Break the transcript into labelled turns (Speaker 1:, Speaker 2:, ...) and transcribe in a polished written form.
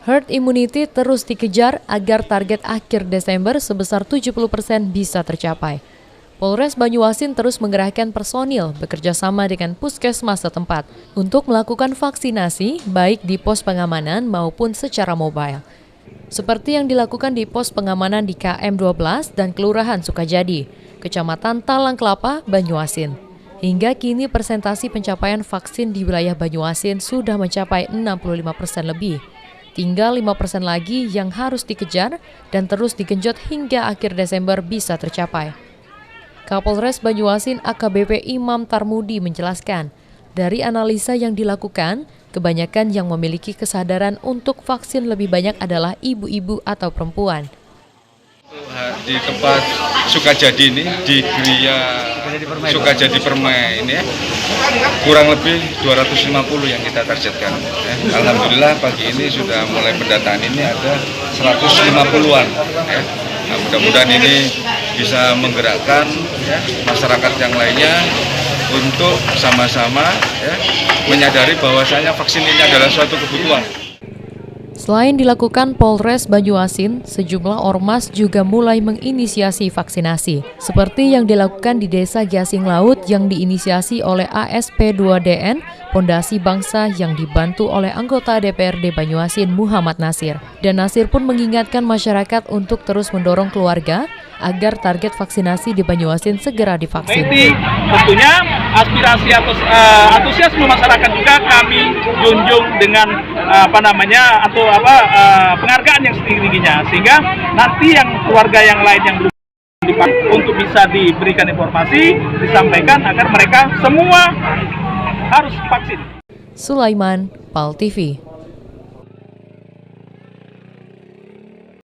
Speaker 1: Herd immunity terus dikejar agar target akhir Desember sebesar 70% bisa tercapai. Polres Banyuasin terus mengerahkan personil bekerja sama dengan puskesmas setempat untuk melakukan vaksinasi baik di pos pengamanan maupun secara mobile. Seperti yang dilakukan di pos pengamanan di KM 12 dan Kelurahan Sukajadi, Kecamatan Talang Kelapa, Banyuasin. Hingga kini persentasi pencapaian vaksin di wilayah Banyuasin sudah mencapai 65% lebih. Tinggal 5% lagi yang harus dikejar dan terus digenjot hingga akhir Desember bisa tercapai. Kapolres Banyuasin AKBP Imam Tarmudi menjelaskan, dari analisa yang dilakukan, kebanyakan yang memiliki kesadaran untuk vaksin lebih banyak adalah ibu-ibu atau perempuan.
Speaker 2: Di tempat Sukajadi ini, di Geria Sukajadi Permai ini ya, kurang lebih 250 yang kita targetkan. Alhamdulillah pagi ini sudah mulai pendataan ini ada 150-an. Ya. Nah, mudah-mudahan ini bisa menggerakkan ya, masyarakat yang lainnya untuk sama-sama ya, menyadari bahwasanya vaksin ini adalah suatu kebutuhan.
Speaker 1: Selain dilakukan Polres Banyuasin, sejumlah ormas juga mulai menginisiasi vaksinasi, seperti yang dilakukan di Desa Gasing Laut yang diinisiasi oleh ASP2DN, Pondasi Bangsa yang dibantu oleh anggota DPRD Banyuasin Muhammad Nasir. Dan Nasir pun mengingatkan masyarakat untuk terus mendorong keluarga agar target vaksinasi di Banyuasin segera divaksin.
Speaker 3: Tentunya aspirasi atau antusiasme masyarakat juga kami junjung dengan penghargaan yang setinggi-tingginya, sehingga nanti yang keluarga yang lain yang belum divaksin untuk bisa diberikan informasi, disampaikan agar mereka semua harus vaksin.
Speaker 1: Sulaiman, PAL TV.